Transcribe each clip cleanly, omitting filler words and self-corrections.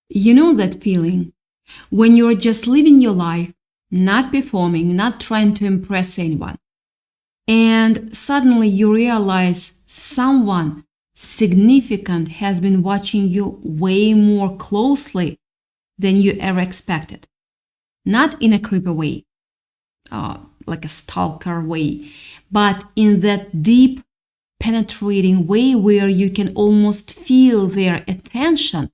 You know that feeling when you're just living your life, not performing, not trying to impress anyone, and suddenly you realize someone significant has been watching you way more closely than you ever expected. Not in a creepy way, like a stalker way, but in that deep, penetrating way where you can almost feel their attention,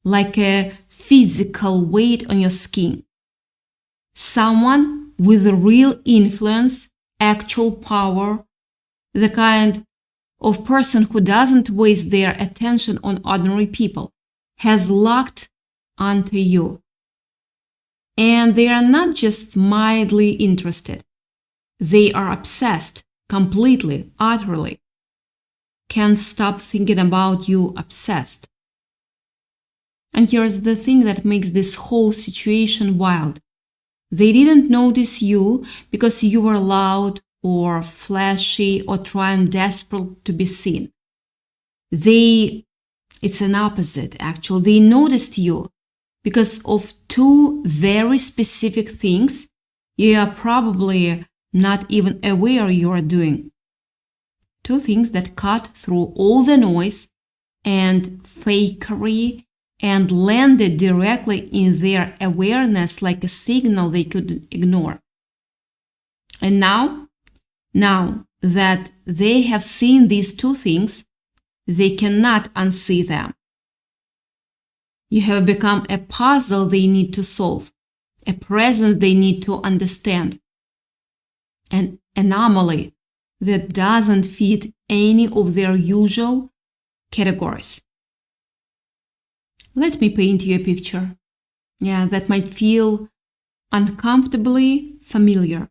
like a physical weight on your skin. Someone with a real influence, actual power, the kind of person who doesn't waste their attention on ordinary people, has locked onto you. And they are not just mildly interested. They are obsessed, completely, utterly. Can't stop thinking about you, obsessed. And here's the thing that makes this whole situation wild. They didn't notice you because you were loud or flashy or trying desperate to be seen. It's an opposite actually. They noticed you because of two very specific things you are probably not even aware you are doing. Two things that cut through all the noise and fakery and landed directly in their awareness like a signal they couldn't ignore. And now that they have seen these two things, they cannot unsee them. You have become a puzzle they need to solve, a presence they need to understand, an anomaly that doesn't fit any of their usual categories. Let me paint you a picture. That might feel uncomfortably familiar.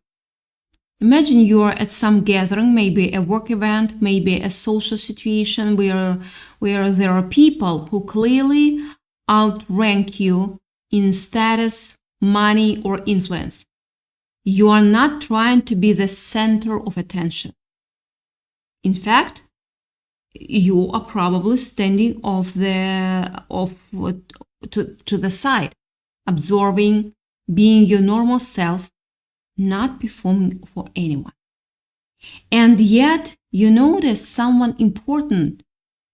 Imagine you are at some gathering, maybe a work event, maybe a social situation where there are people who clearly outrank you in status, money, or influence. You are not trying to be the center of attention. In fact, you are probably standing to the side, absorbing, being your normal self, not performing for anyone. And yet, you notice someone important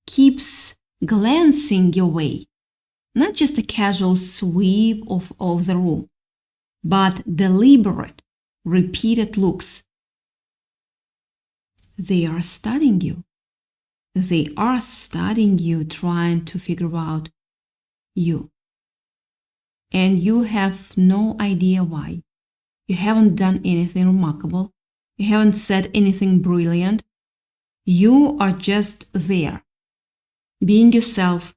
keeps glancing your way. Not just a casual sweep of the room, but deliberate, repeated looks. They are studying you. They are studying you, trying to figure out you. And you have no idea why. You haven't done anything remarkable. You haven't said anything brilliant. You are just there, being yourself.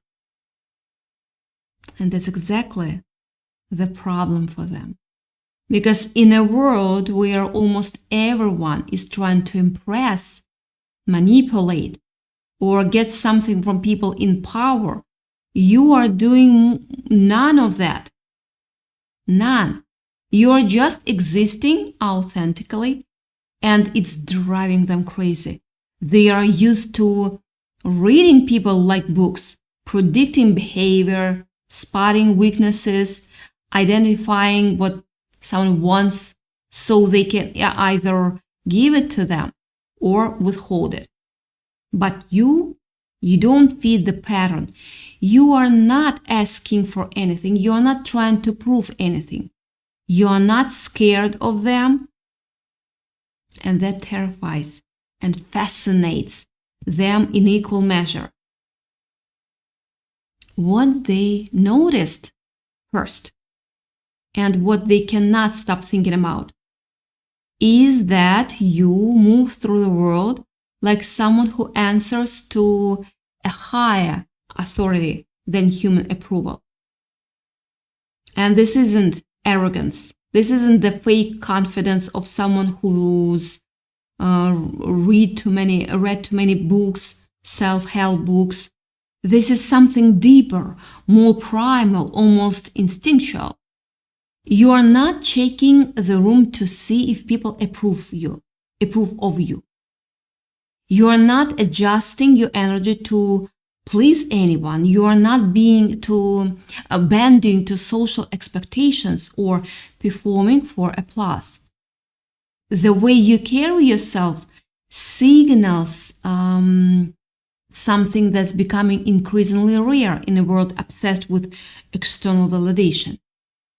And that's exactly the problem for them. Because in a world where almost everyone is trying to impress, manipulate, or get something from people in power, you are doing none of that. None. You are just existing authentically, and it's driving them crazy. They are used to reading people like books, predicting behavior, spotting weaknesses, identifying what someone wants so they can either give it to them or withhold it. But you don't fit the pattern. You are not asking for anything. You are not trying to prove anything. You are not scared of them. And that terrifies and fascinates them in equal measure. What they noticed first, and what they cannot stop thinking about, is that you move through the world like someone who answers to a higher authority than human approval. And this isn't arrogance. This isn't the fake confidence of someone who's read too many books, self-help books. This is something deeper, more primal, almost instinctual. You are not checking the room to see if people approve of you. You are not adjusting your energy to please anyone. You are not being bending to social expectations or performing for applause. The way you carry yourself signals something that's becoming increasingly rare in a world obsessed with external validation.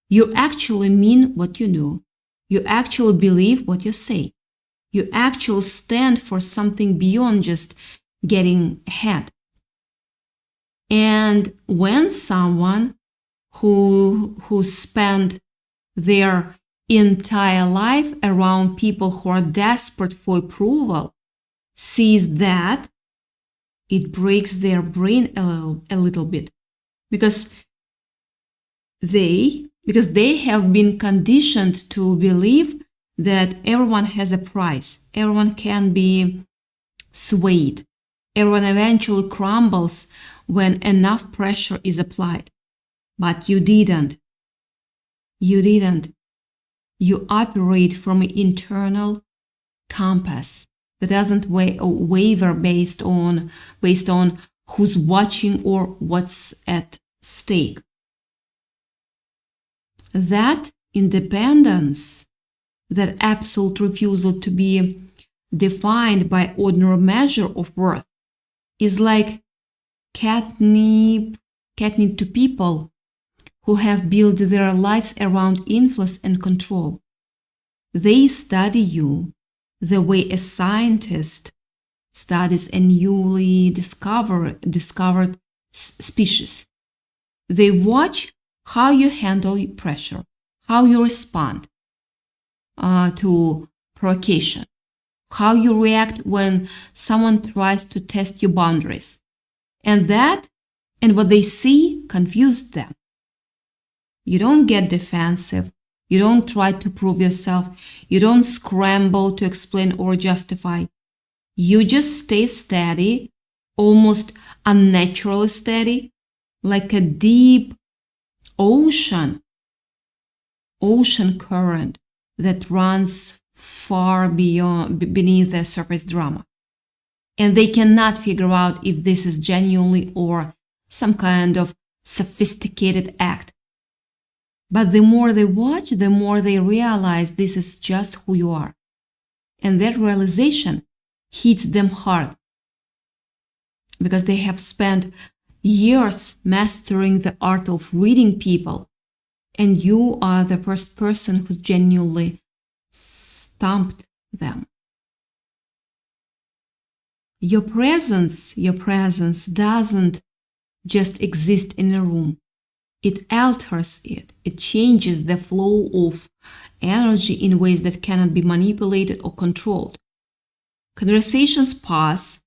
You actually mean what you do. You actually believe what you say. You actually stand for something beyond just getting ahead. And when someone who spent their entire life around people who are desperate for approval sees that, it breaks their brain a little bit because they have been conditioned to believe that everyone has a price, everyone can be swayed, everyone eventually crumbles when enough pressure is applied. But you didn't. You operate from an internal compass that doesn't waver based on who's watching or what's at stake. That independence, that absolute refusal to be defined by ordinary measure of worth, is like catnip to people who have built their lives around influence and control. They study you the way a scientist studies a newly discovered species. They watch how you handle pressure, how you respond to provocation, how you react when someone tries to test your boundaries. And what they see confused them. You don't get defensive. You don't try to prove yourself. You don't scramble to explain or justify. You just stay steady, almost unnaturally steady, like a deep ocean current that runs far beneath the surface drama. And they cannot figure out if this is genuinely or some kind of sophisticated act. But the more they watch, the more they realize this is just who you are. And that realization hits them hard because they have spent years mastering the art of reading people, and you are the first person who's genuinely stumped them. Your presence doesn't just exist in a room. It alters it. It changes the flow of energy in ways that cannot be manipulated or controlled. Conversations pass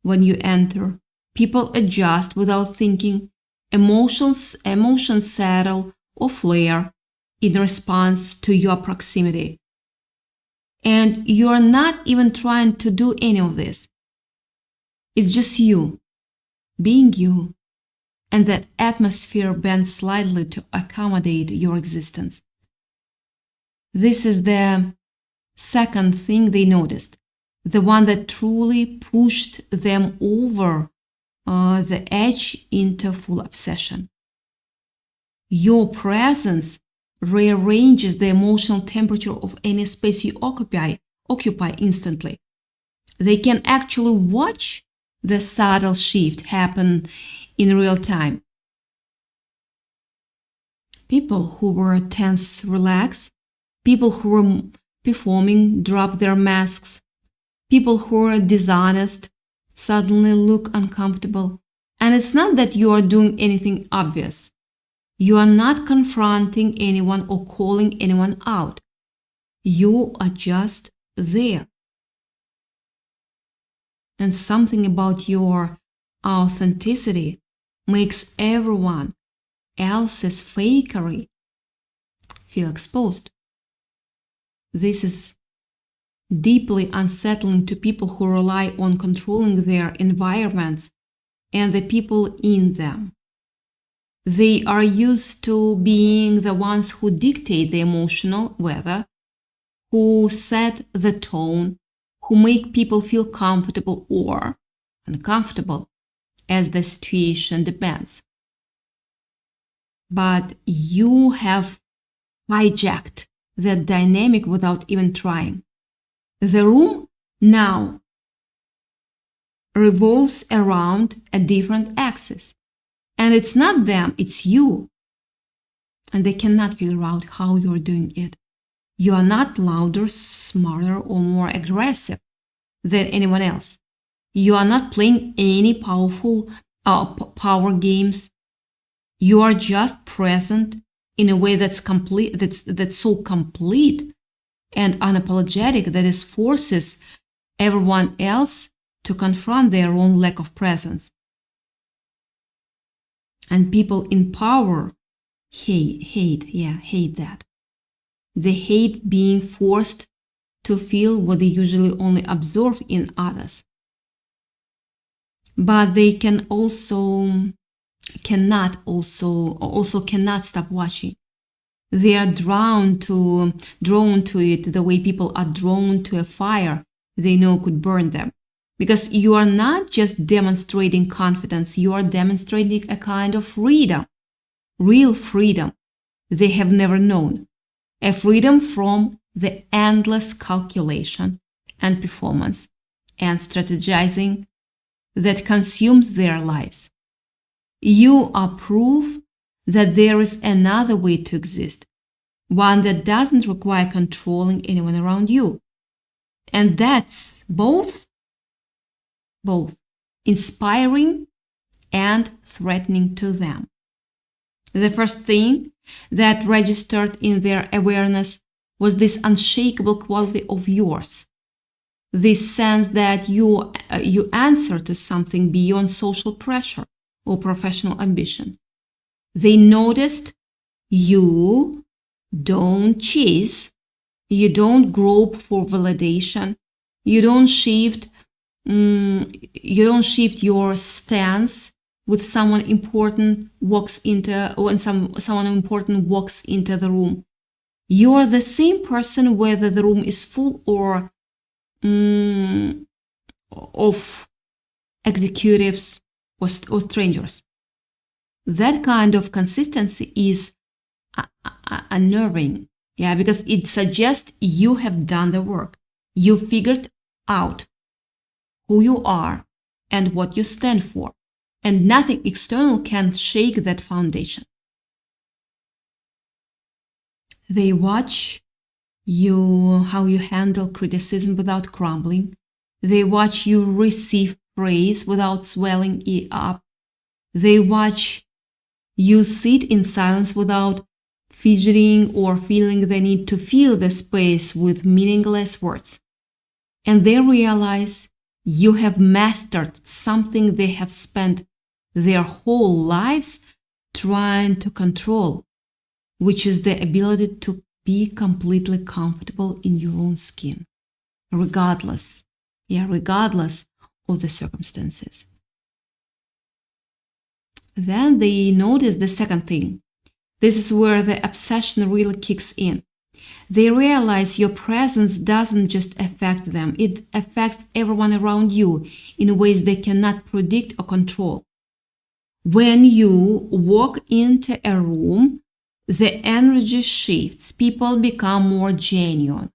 when you enter. People adjust without thinking. Emotions settle or flare in response to your proximity. And you are not even trying to do any of this. It's just you, being you. And that atmosphere bends slightly to accommodate your existence. This is the second thing they noticed, the one that truly pushed them over the edge into full obsession. Your presence rearranges the emotional temperature of any space you occupy instantly. They can actually watch the subtle shift happen in real time. People who were tense relax. People who were performing drop their masks. People who are dishonest suddenly look uncomfortable. And it's not that you are doing anything obvious. You are not confronting anyone or calling anyone out. You are just there. And something about your authenticity makes everyone else's fakery feel exposed. This is deeply unsettling to people who rely on controlling their environments and the people in them. They are used to being the ones who dictate the emotional weather, who set the tone, who make people feel comfortable or uncomfortable. as the situation demands. But you have hijacked that dynamic without even trying. The room now revolves around a different axis. And it's not them, it's you. And they cannot figure out how you're doing it. You are not louder, smarter, or more aggressive than anyone else. You are not playing any powerful power games. You are just present in a way that's complete, that's so complete and unapologetic that it forces everyone else to confront their own lack of presence. And people in power hate that. They hate being forced to feel what they usually only observe in others. But they cannot stop watching. They are drawn to it the way people are drawn to a fire they know could burn them. Because you are not just demonstrating confidence, you are demonstrating a kind of freedom, real freedom they have never known. A freedom from the endless calculation and performance and strategizing that consumes their lives. You are proof that there is another way to exist, one that doesn't require controlling anyone around you. And that's both inspiring and threatening to them. The first thing that registered in their awareness was this unshakable quality of yours, this sense that you answer to something beyond social pressure or professional ambition. They noticed you don't chase, you don't grope for validation, you don't shift your stance with someone important walks into the room. You are the same person whether the room is full or of executives or strangers. That kind of consistency is unnerving, because it suggests you have done the work. You figured out who you are and what you stand for, and nothing external can shake that foundation. They watch how you handle criticism without crumbling. They watch you receive praise without swelling it up. They watch you sit in silence without fidgeting or feeling the need to fill the space with meaningless words. And they realize you have mastered something they have spent their whole lives trying to control, which is the ability to be completely comfortable in your own skin, regardless of the circumstances. Then they notice the second thing. This is where the obsession really kicks in. They realize your presence doesn't just affect them, it affects everyone around you in ways they cannot predict or control. When you walk into a room, the energy shifts, people become more genuine.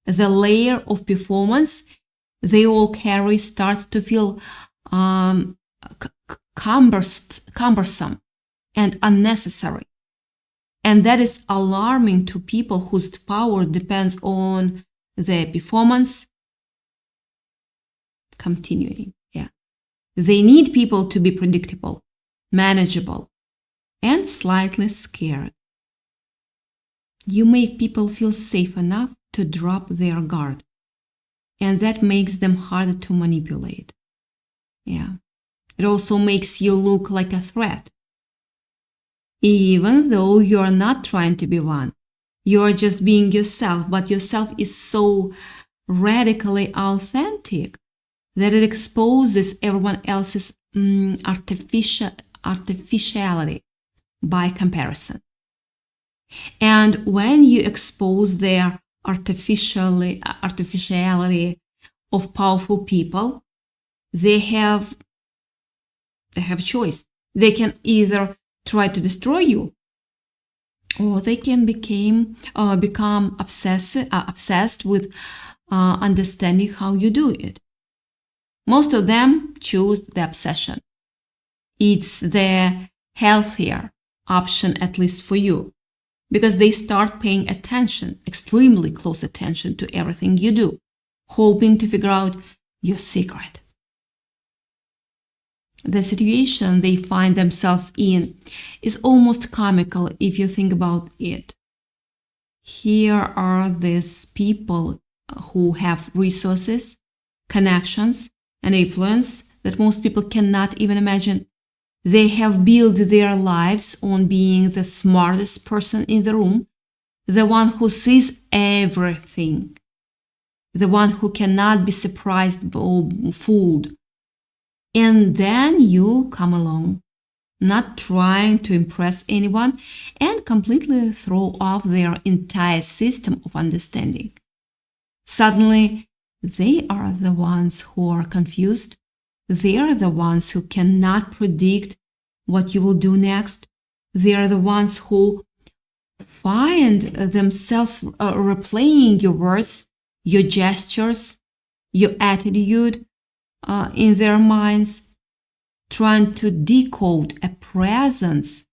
The layer of performance they all carry starts to feel cumbersome and unnecessary. And that is alarming to people whose power depends on the performance continuing. They need people to be predictable, manageable, and slightly scared. You make people feel safe enough to drop their guard, and that makes them harder to manipulate. It also makes you look like a threat. Even though you're not trying to be one, you're just being yourself, but yourself is so radically authentic that it exposes everyone else's artificiality by comparison. And when you expose their artificiality of powerful people, they have They have a choice. They can either try to destroy you, or they can become obsessed with understanding how you do it. Most of them choose the obsession. It's the healthier option, at least for you, because they start paying attention, extremely close attention to everything you do, hoping to figure out your secret. The situation they find themselves in is almost comical if you think about it. Here are these people who have resources, connections, and influence that most people cannot even imagine. They have built their lives on being the smartest person in the room, the one who sees everything, the one who cannot be surprised or fooled. And then you come along, not trying to impress anyone, and completely throw off their entire system of understanding. Suddenly, they are the ones who are confused. They are the ones who cannot predict what you will do next. They are the ones who find themselves replaying your words, your gestures, your attitude in their minds, trying to decode a presence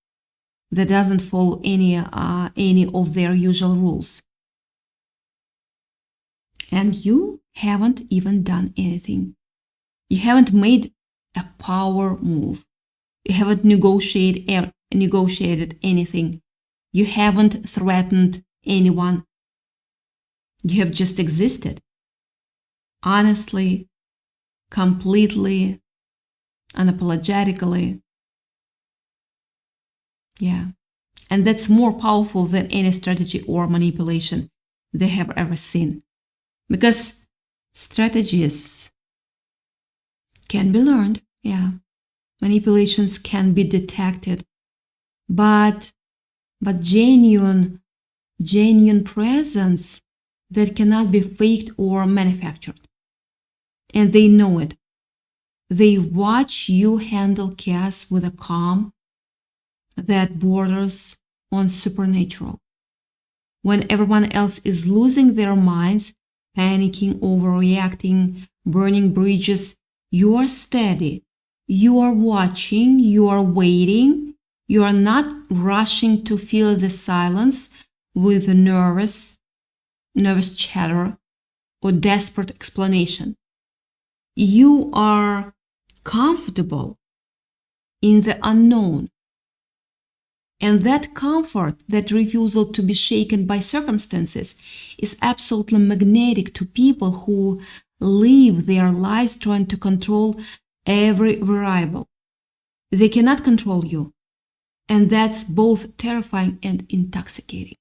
that doesn't follow any of their usual rules. And you haven't even done anything. You haven't made a power move. You haven't negotiated anything. You haven't threatened anyone. You have just existed. Honestly, completely, unapologetically. Yeah. And that's more powerful than any strategy or manipulation they have ever seen. Because strategies can be learned, yeah. Manipulations can be detected. But genuine presence that cannot be faked or manufactured. And they know it. They watch you handle chaos with a calm that borders on supernatural. When everyone else is losing their minds, panicking, overreacting, burning bridges, you are steady. You are watching, you are waiting. You are not rushing to fill the silence with a nervous chatter or desperate explanation. You are comfortable in the unknown. And that comfort, that refusal to be shaken by circumstances, is absolutely magnetic to people who live their lives trying to control every variable. They cannot control you. And that's both terrifying and intoxicating.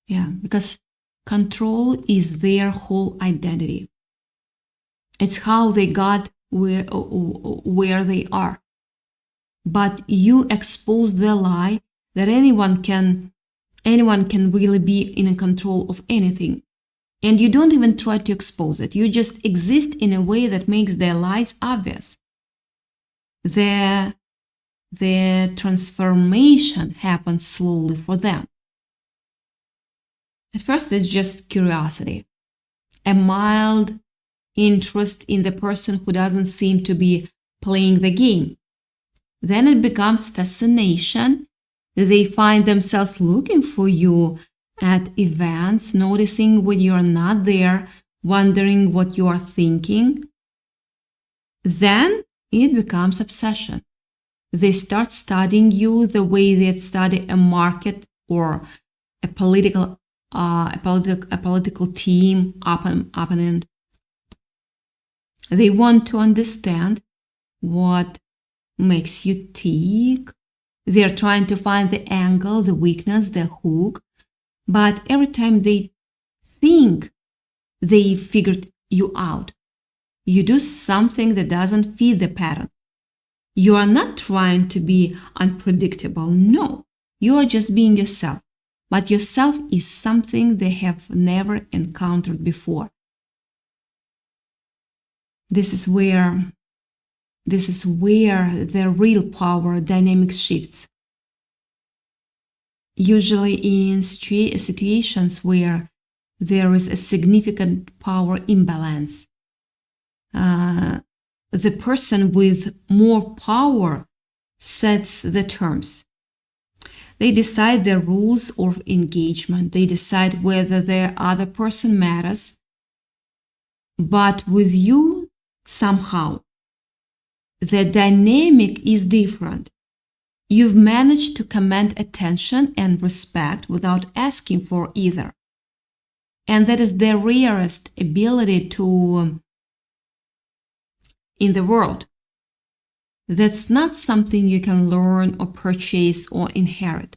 Yeah, because control is their whole identity. It's how they got where they are. But you expose the lie that anyone can really be in control of anything. And you don't even try to expose it. You just exist in a way that makes their lies obvious. The transformation happens slowly for them. At first, it's just curiosity, a mild interest in the person who doesn't seem to be playing the game. Then it becomes fascination. They find themselves looking for you at events, noticing when you're not there, wondering what you are thinking. Then it becomes obsession. They start studying you the way they'd study a market or a political team opponent. They want to understand what makes you tick. They're trying to find the angle, the weakness, the hook. But every time they think they figured you out, you do something that doesn't fit the pattern. You are not trying to be unpredictable. No, you are just being yourself. But yourself is something they have never encountered before. This is where this is where the real power dynamic shifts. Usually in situations where there is a significant power imbalance, the person with more power sets the terms. They decide the rules of engagement. They decide whether the other person matters. But with you, somehow, the dynamic is different. You've managed to command attention and respect without asking for either. And that is the rarest ability in the world. That's not something you can learn or purchase or inherit.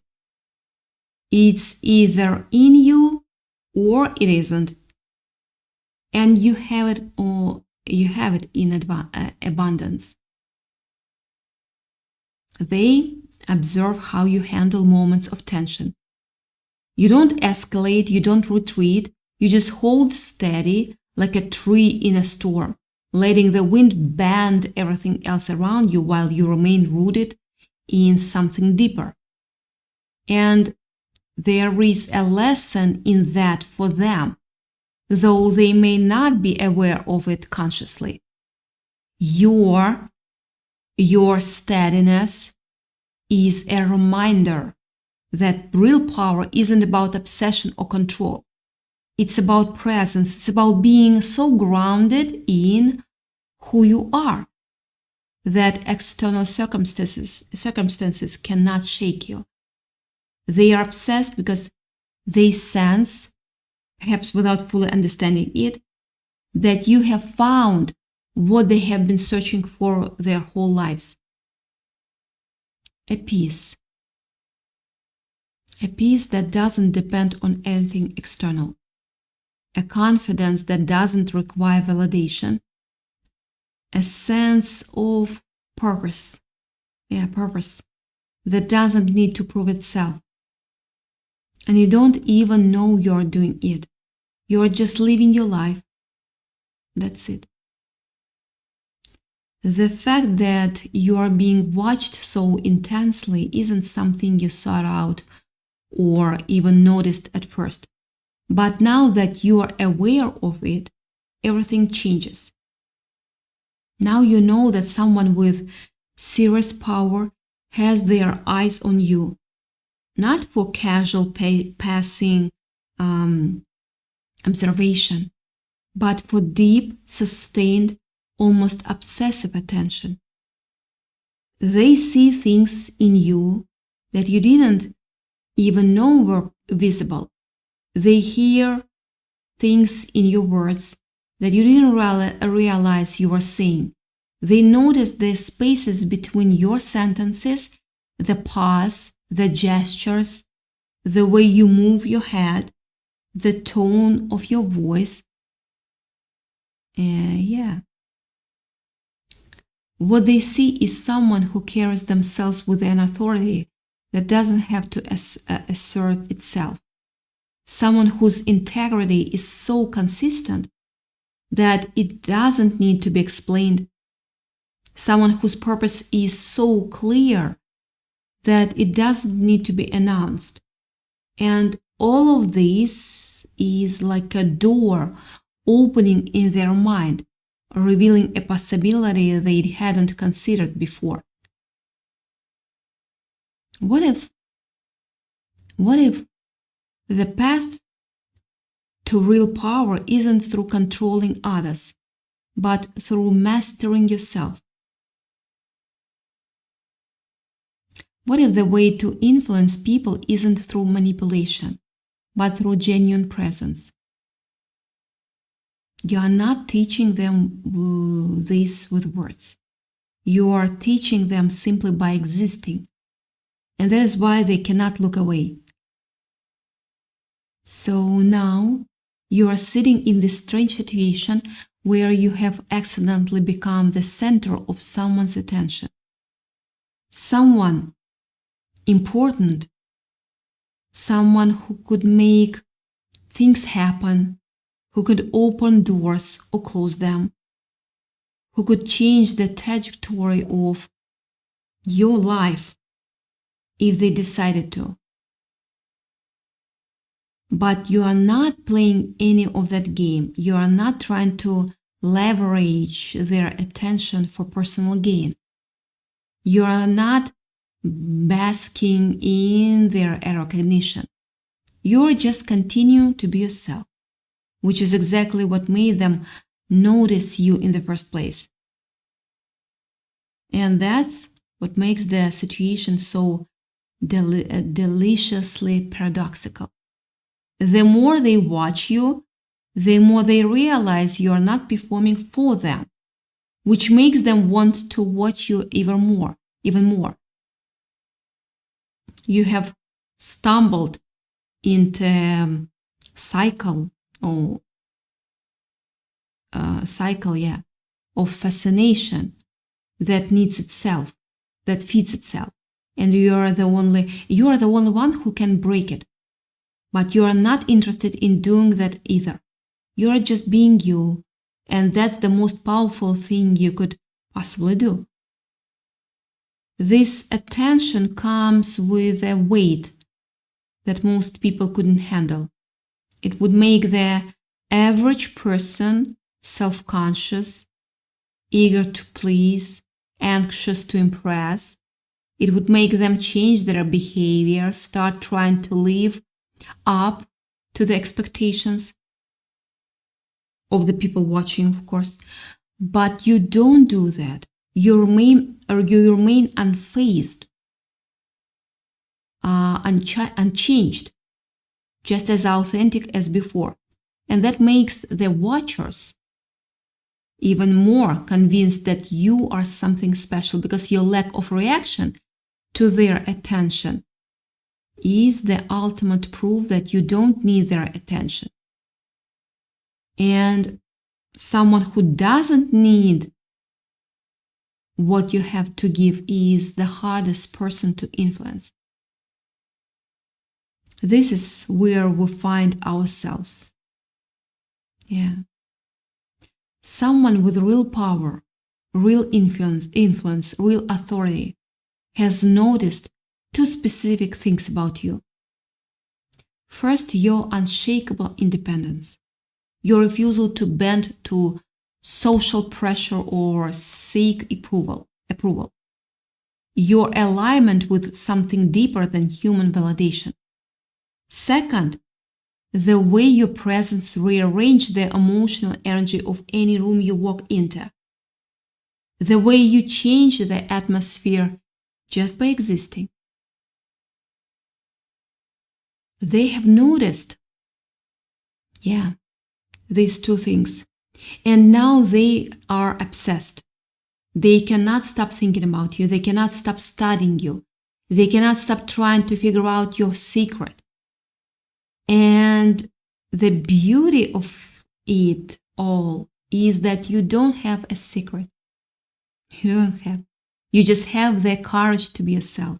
It's either in you or it isn't. And you have it or you have it in abundance. They observe how you handle moments of tension. You don't escalate, you don't retreat, you just hold steady like a tree in a storm, letting the wind bend everything else around you while you remain rooted in something deeper. And there is a lesson in that for them, though they may not be aware of it consciously. Your steadiness is a reminder that real power isn't about obsession or control. It's about presence. It's about being so grounded in who you are that external circumstances cannot shake you. They are obsessed because they sense, perhaps without fully understanding it, that you have found what they have been searching for their whole lives. A peace. A peace that doesn't depend on anything external. A confidence that doesn't require validation. A sense of purpose. Purpose that doesn't need to prove itself. And you don't even know you're doing it. You're just living your life. That's it. The fact that you are being watched so intensely isn't something you sought out or even noticed at first. But now that you are aware of it, everything changes. Now you know that someone with serious power has their eyes on you, not for casual passing observation, but for deep, sustained, almost obsessive attention. They see things in you that you didn't even know were visible. They hear things in your words that you didn't realize you were saying. They notice the spaces between your sentences, the pause, the gestures, the way you move your head, the tone of your voice. What they see is someone who carries themselves with an authority that doesn't have to assert itself. Someone whose integrity is so consistent that it doesn't need to be explained. Someone whose purpose is so clear that it doesn't need to be announced. And all of this is like a door opening in their mind, revealing a possibility they hadn't considered before. What if the path to real power isn't through controlling others, but through mastering yourself? What if the way to influence people isn't through manipulation, but through genuine presence? You are not teaching them this with words. You are teaching them simply by existing. And that is why they cannot look away. So now you are sitting in this strange situation where you have accidentally become the center of someone's attention. Someone important, someone who could make things happen, who could open doors or close them, who could change the trajectory of your life if they decided to. But you are not playing any of that game. You are not trying to leverage their attention for personal gain. You are not basking in their recognition. You are just continue to be yourself, which is exactly what made them notice you in the first place. And that's what makes the situation so deliciously paradoxical. The more they watch you, the more they realize you are not performing for them, which makes them want to watch you even more. You have stumbled into a cycle of fascination that needs itself, that feeds itself, and you are the only one who can break it. But you are not interested in doing that either. You are just being you, and that's the most powerful thing you could possibly do. This attention comes with a weight that most people couldn't handle. It would make the average person self-conscious, eager to please, anxious to impress. It would make them change their behavior, start trying to live up to the expectations of the people watching, of course. But you don't do that. You remain unfazed, unchanged, just as authentic as before. And that makes the watchers even more convinced that you are something special, because your lack of reaction to their attention is the ultimate proof that you don't need their attention. And someone who doesn't need what you have to give is the hardest person to influence. This is where we find ourselves. Yeah. Someone with real power, real influence, real authority has noticed two specific things about you. First, your unshakable independence, your refusal to bend to social pressure or seek approval, your alignment with something deeper than human validation. Second, the way your presence rearranges the emotional energy of any room you walk into. The way you change the atmosphere just by existing. They have noticed, these two things. And now they are obsessed. They cannot stop thinking about you. They cannot stop studying you. They cannot stop trying to figure out your secret. And the beauty of it all is that you don't have a secret. You don't have. You just have the courage to be yourself,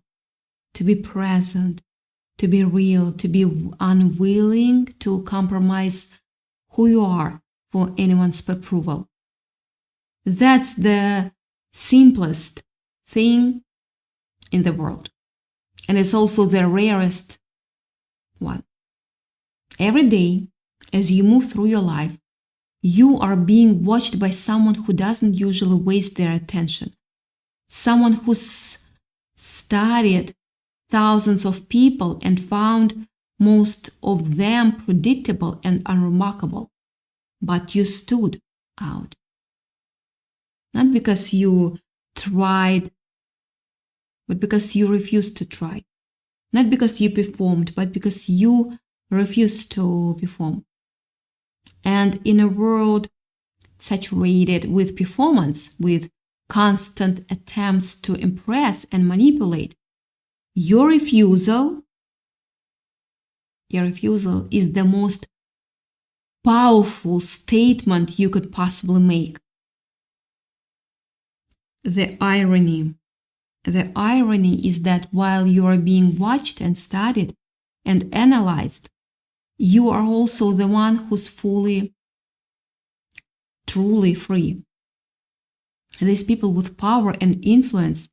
to be present, to be real, to be unwilling to compromise who you are for anyone's approval. That's the simplest thing in the world. And it's also the rarest one. Every day, as you move through your life, you are being watched by someone who doesn't usually waste their attention. Someone who's studied thousands of people and found most of them predictable and unremarkable. But you stood out. Not because you tried, but because you refused to try. Not because you performed, but because you refused to perform. And in a world saturated with performance, with constant attempts to impress and manipulate, your refusal is the most powerful statement you could possibly make. The irony is that while you are being watched and studied and analyzed, you are also the one who's fully, truly free. These people with power and influence,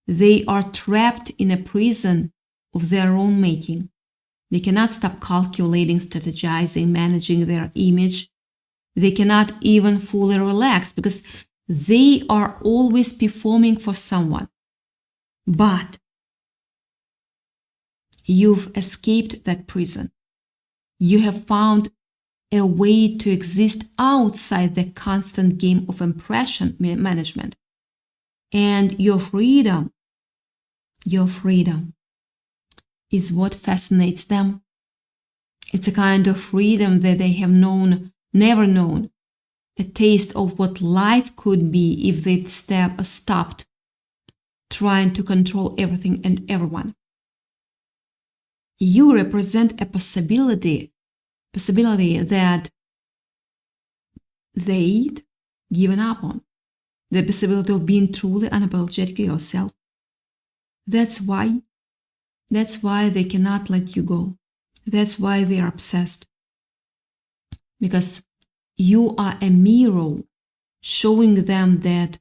they are trapped in a prison of their own making. They cannot stop calculating, strategizing, managing their image. They cannot even fully relax because they are always performing for someone. But you've escaped that prison. You have found a way to exist outside the constant game of impression management. And your freedom is what fascinates them. It's a kind of freedom that they have never known. A taste of what life could be if they'd stopped trying to control everything and everyone. You represent a possibility that they'd given up on. The possibility of being truly unapologetic yourself. That's why they cannot let you go. That's why they are obsessed. Because you are a mirror showing them that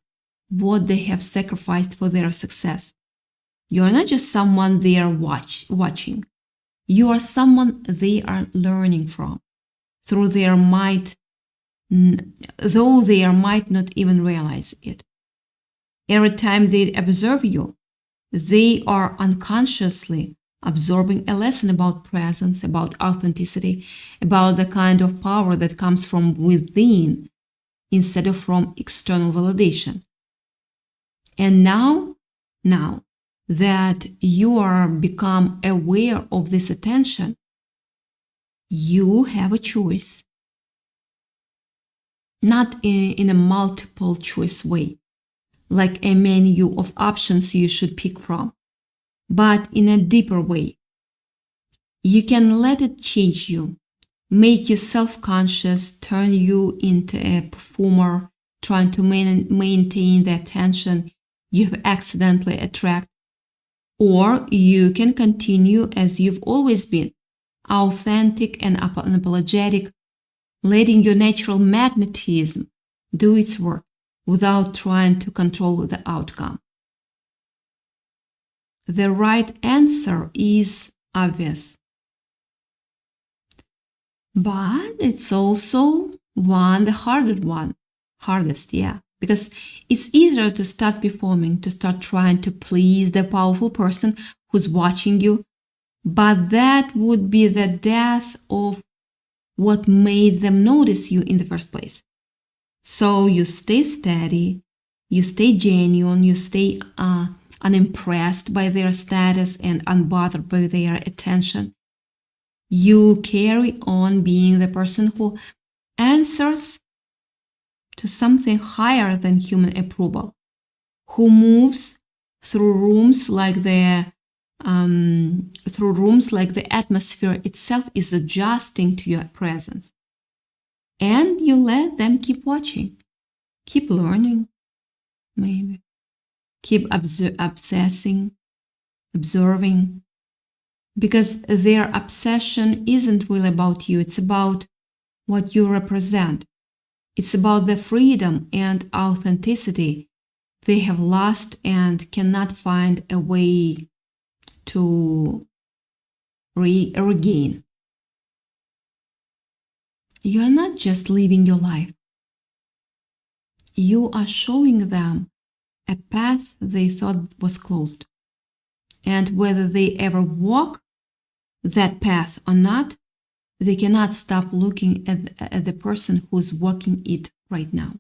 what they have sacrificed for their success. You are not just someone they are watching. You are someone they are learning from through their might, though they might not even realize it. Every time they observe you, they are unconsciously absorbing a lesson about presence, about authenticity, about the kind of power that comes from within instead of from external validation. And now that you are become aware of this attention, you have a choice. Not in a multiple choice way, like a menu of options you should pick from, but in a deeper way. You can let it change you, make you self-conscious, turn you into a performer trying to maintain the attention you have accidentally attracted, or you can continue as you've always been, authentic and unapologetic, letting your natural magnetism do its work without trying to control the outcome. The right answer is obvious, but it's also the hardest, because it's easier to start performing, to start trying to please the powerful person who's watching you, but that would be the death of what made them notice you in the first place. So you stay steady, you stay genuine, you stay unimpressed by their status and unbothered by their attention. You carry on being the person who answers to something higher than human approval, who moves through rooms like the atmosphere itself is adjusting to your presence. And you let them keep watching, keep learning, maybe, keep obsessing, observing, because their obsession isn't really about you, it's about what you represent. It's about the freedom and authenticity they have lost and cannot find a way to regain. You are not just living your life. You are showing them a path they thought was closed. And whether they ever walk that path or not, they cannot stop looking at the person who's walking it right now.